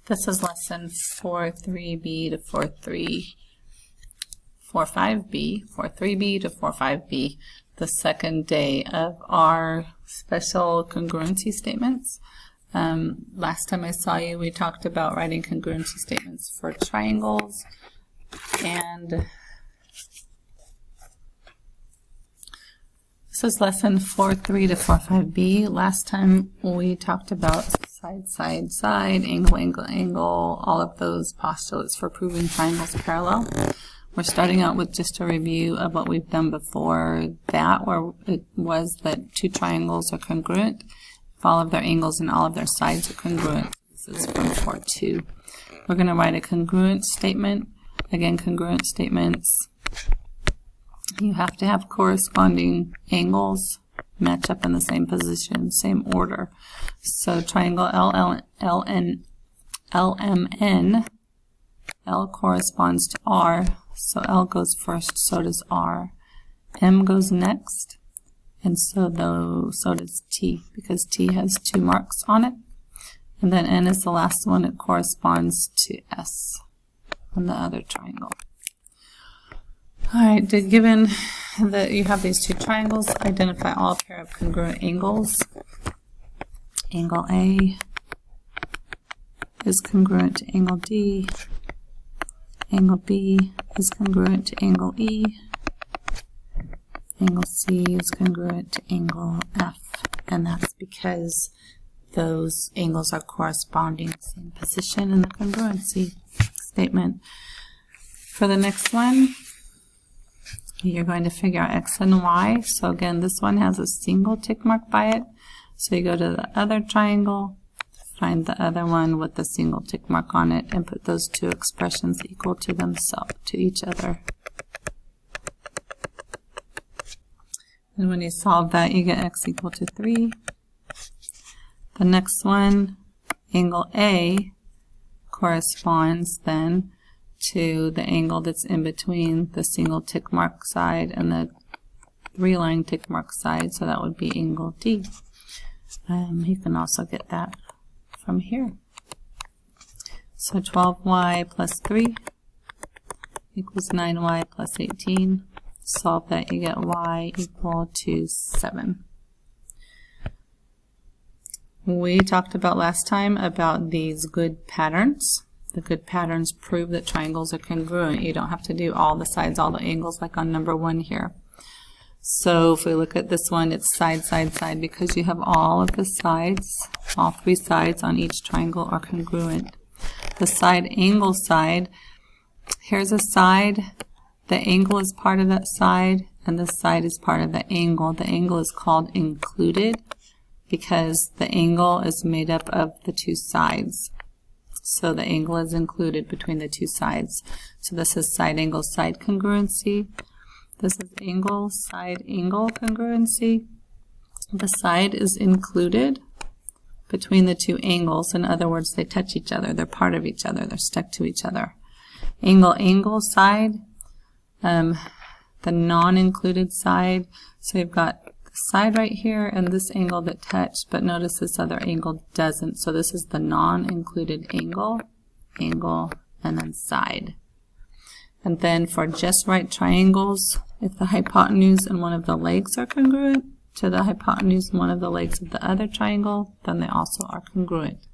This is lesson 4.3b to 4.5b, 4.3b to 4.5b, the second day of our special congruency statements. Last time I saw you, we talked about writing congruency statements for triangles, and this is lesson 4.3 to 4.5b. Last time we talked about side, side, side, angle, angle, angle, all of those postulates for proving triangles parallel. We're starting out with just a review of what we've done before that, where it was that two triangles are congruent if all of their angles and all of their sides are congruent. This is from 4.2. We're going to write a congruent statement. Again, congruent statements, you have to have corresponding angles match up in the same position, same order. So triangle LMN, L corresponds to R, so L goes first, so does R. M goes next, and so does T, because T has 2 marks on it. And then N is the last one. It corresponds to S on the other triangle. Alright, given that you have these two triangles, identify all pair of congruent angles. Angle A is congruent to angle D. Angle B is congruent to angle E. Angle C is congruent to angle F. And that's because those angles are corresponding, same position in the congruency statement. For the next one, you're going to figure out X and Y. So again, this one has a single tick mark by it. So you go to the other triangle, find the other one with the single tick mark on it, and put those two expressions equal to themselves, to each other. And when you solve that, you get X equal to 3. The next one, angle A, corresponds then to the angle that's in between the single tick mark side and the 3-line tick mark side, so that would be angle D. You can also get that from here. So 12y plus 3 equals 9y plus 18. Solve that, you get y equal to 7. We talked about last time about these good patterns. The good patterns prove that triangles are congruent. You don't have to do all the sides, all the angles like on number 1 here. So if we look at this one, it's side, side, side, because you have all of the sides, all 3 sides on each triangle are congruent. The side angle side, here's a side, the angle is part of that side, and the side is part of the angle. The angle is called included because the angle is made up of the 2 sides. So the angle is included between the 2 sides. So this is side angle side congruency. This is angle side angle congruency. The side is included between the 2 angles. In other words, they touch each other. They're part of each other. They're stuck to each other. Angle angle side, the non-included side. So you've got side right here and this angle that touch, but notice this other angle doesn't. So this is the non-included angle, angle, and then side. And then for just right triangles, if the hypotenuse and one of the legs are congruent to the hypotenuse and one of the legs of the other triangle, then they also are congruent.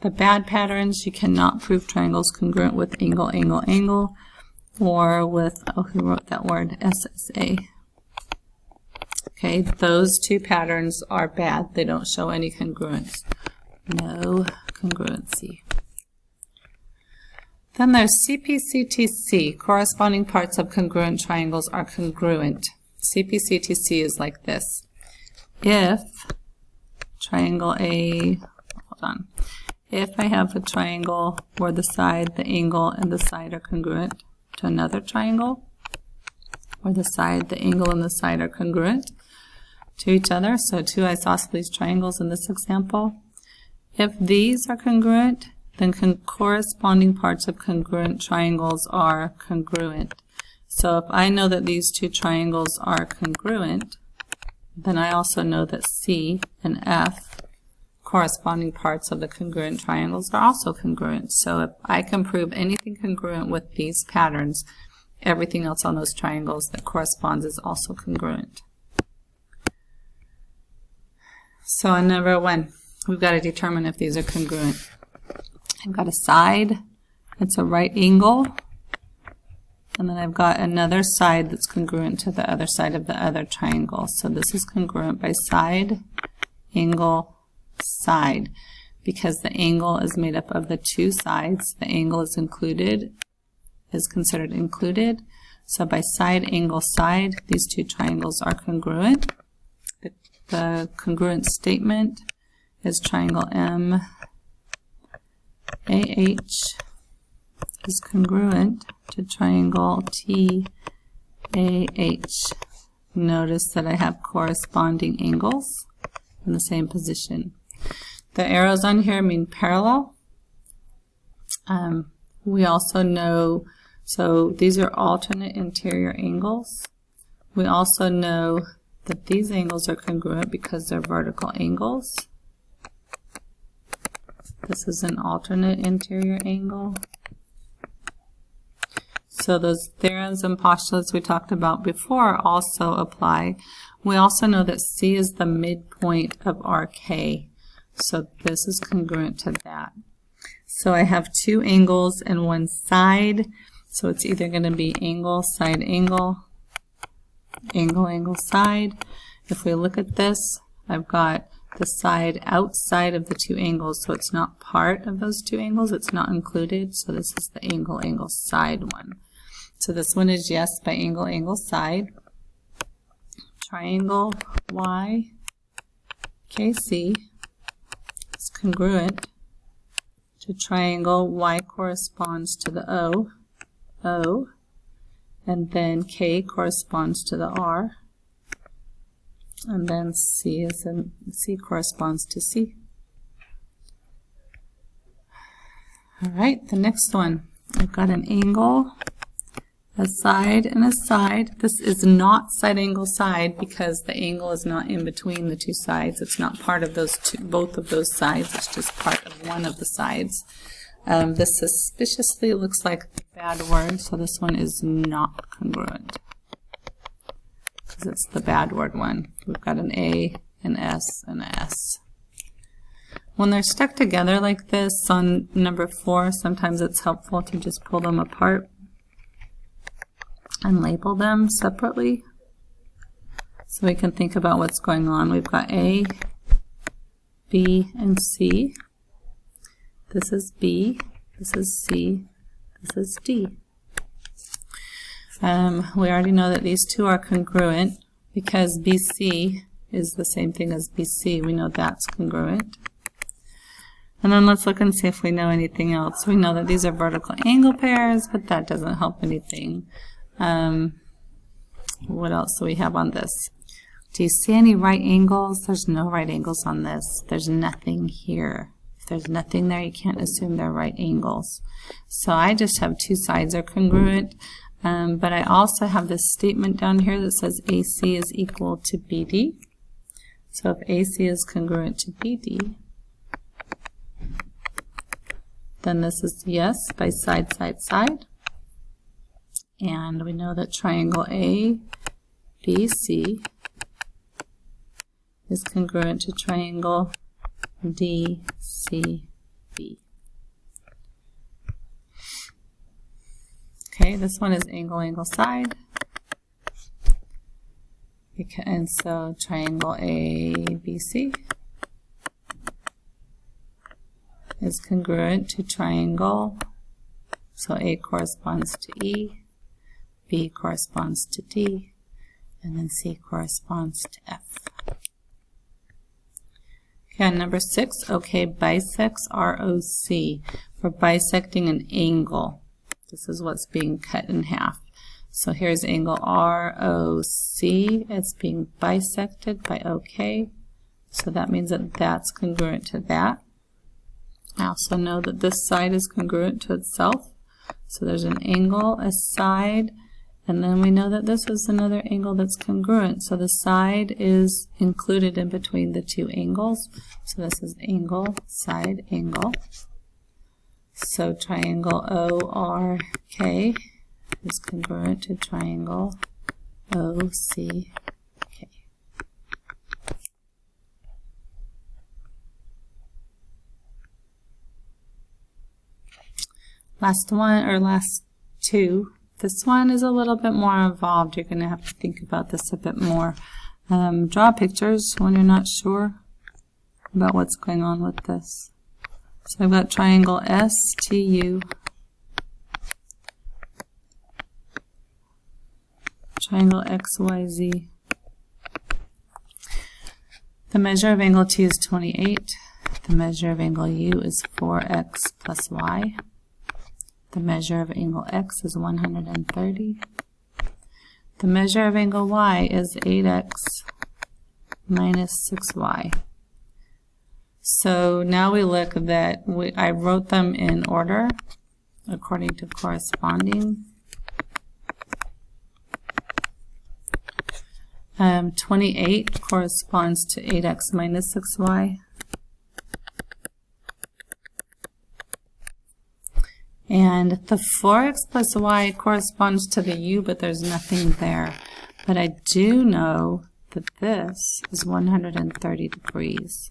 The bad patterns, you cannot prove triangles congruent with angle, angle, angle, or with, oh, who wrote that word, SSA. Okay, those 2 patterns are bad. They don't show any congruence. No congruency. Then there's CPCTC. Corresponding parts of congruent triangles are congruent. CPCTC is like this. If triangle A, hold on. If I have a triangle where the side, the angle, and the side are congruent to another triangle, where the side, the angle, and the side are congruent to each other, so 2 isosceles triangles in this example. If these are congruent, then corresponding parts of congruent triangles are congruent. So if I know that these 2 triangles are congruent, then I also know that C and F corresponding parts of the congruent triangles are also congruent. So if I can prove anything congruent with these patterns, everything else on those triangles that corresponds is also congruent. So on number 1, we've got to determine if these are congruent. I've got a side, it's a right angle, and then I've got another side that's congruent to the other side of the other triangle. So this is congruent by side, angle, side. Because the angle is made up of the two sides, the angle is considered included. So by side, angle, side, these two triangles are congruent. The congruent statement is triangle MAH is congruent to triangle TAH. Notice that I have corresponding angles in the same position. The arrows on here mean parallel. We also know, so these are alternate interior angles. We also know that these angles are congruent because they're vertical angles. This is an alternate interior angle. So those theorems and postulates we talked about before also apply. We also know that C is the midpoint of RK. So this is congruent to that. So I have two angles and one side. So it's either going to be angle, side, angle, angle, angle, side. If we look at this, I've got the side outside of the two angles, so it's not part of those two angles, it's not included, so this is the angle, angle, side one. So this one is yes by angle, angle, side. Triangle YKC is congruent to triangle Y corresponds to the O, and then K corresponds to the R, and then C corresponds to C. All right, the next one, I've got an angle, a side, and a side. This is not side angle side because the angle is not in between the two sides. It's not part of those two, both of those sides. It's just part of one of the sides. This suspiciously looks like a bad word, so this one is not congruent because it's the bad word one. We've got an A, an S, and an S. When they're stuck together like this on number 4, sometimes it's helpful to just pull them apart and label them separately so we can think about what's going on. We've got A, B, and C. This is B, this is C, this is D. We already know that these two are congruent because BC is the same thing as BC. We know that's congruent. And then let's look and see if we know anything else. We know that these are vertical angle pairs, but that doesn't help anything. What else do we have on this? Do you see any right angles? There's no right angles on this. There's nothing here. If there's nothing there, you can't assume they're right angles. So I just have two sides are congruent. But I also have this statement down here that says AC is equal to BD. So if AC is congruent to BD, then this is yes by side, side, side. And we know that triangle ABC is congruent to triangle DCB. Okay, this one is angle, angle, side. And so triangle ABC is congruent to triangle, so A corresponds to E, B corresponds to D, and then C corresponds to F. Okay, number 6, OK bisects ROC. We're bisecting an angle. This is what's being cut in half. So here's angle ROC. It's being bisected by OK. So that means that that's congruent to that. I also know that this side is congruent to itself. So there's an angle, a side, And then we know that this is another angle that's congruent. So the side is included in between the two angles. So this is angle, side, angle. So triangle ORK is congruent to triangle OCK. Last one, or last two. This one is a little bit more involved. You're going to have to think about this a bit more. Draw pictures when you're not sure about what's going on with this. So I've got triangle STU, triangle XYZ. The measure of angle T is 28. The measure of angle U is 4x plus y. The measure of angle X is 130. The measure of angle Y is 8x minus 6y. So now we look that I wrote them in order according to corresponding. 28 corresponds to 8x minus 6y. And the 4x plus y corresponds to the u, but there's nothing there. But I do know that this is 130 degrees.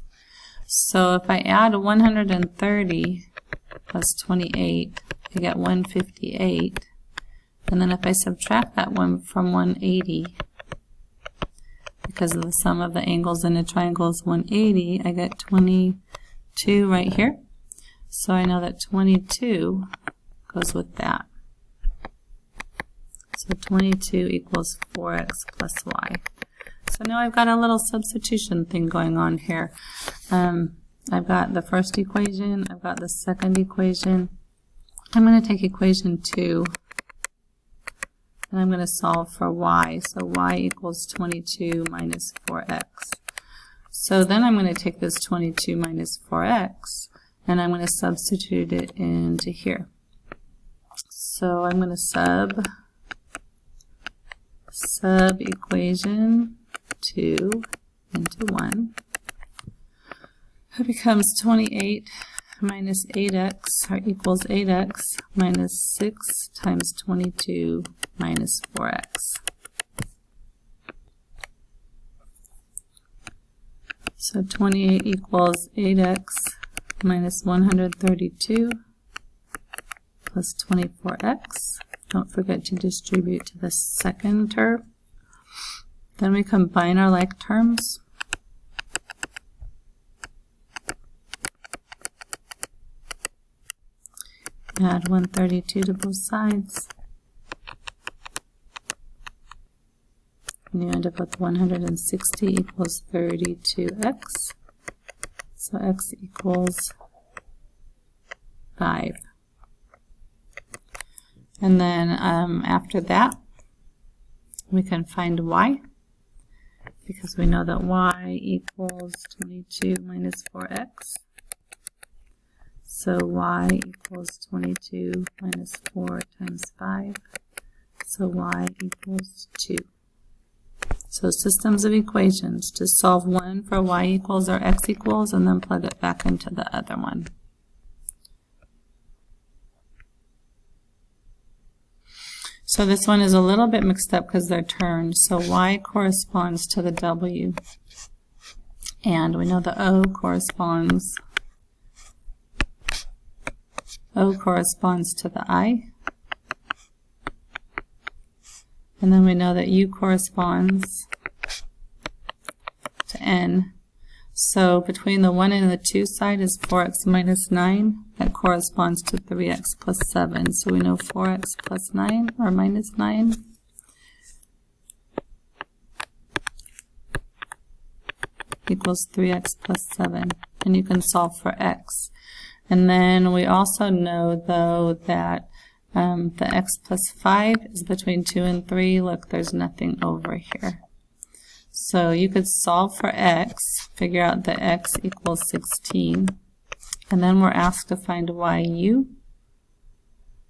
So if I add 130 plus 28, I get 158. And then if I subtract that one from 180, because of the sum of the angles in a triangle is 180, I get 22 right here. So I know that 22 goes with that. So 22 equals 4x plus y. So now I've got a little substitution thing going on here. I've got the first equation, I've got the second equation. I'm going to take equation 2 and I'm going to solve for y. So y equals 22 minus 4x. So then I'm going to take this 22 minus 4x and I'm going to substitute it into here. So I'm going to sub equation 2 into 1. It becomes 28 minus 8x equals 8x minus 6 times 22 minus 4x. So 28 equals 8x minus 132 plus 24x. Don't forget to distribute to the second term. Then we combine our like terms. Add 132 to both sides. And you end up with 160 equals 32x. So x equals 5. And then after that, we can find y, because we know that y equals 22 minus 4x. So y equals 22 minus 4 times 5. So y equals 2. So systems of equations. Just solve one for y equals or x equals and then plug it back into the other one. So this one is a little bit mixed up because they're turned. So y corresponds to the w. And we know the o corresponds to the I. And then we know that u corresponds to n. So between the 1 and the 2 side is 4x minus 9. That corresponds to 3x plus 7. So we know 4x plus 9 or minus 9 equals 3x plus 7. And you can solve for x. And then we also know, though, that the x plus 5 is between 2 and 3. Look, there's nothing over here. So you could solve for x, figure out that x equals 16. And then we're asked to find yu.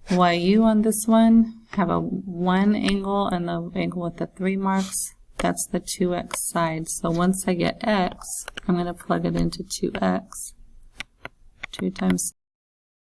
YU on this one, have a 1 angle and the angle with the 3 marks. That's the 2x side. So once I get x, I'm going to plug it into 2x. 2 times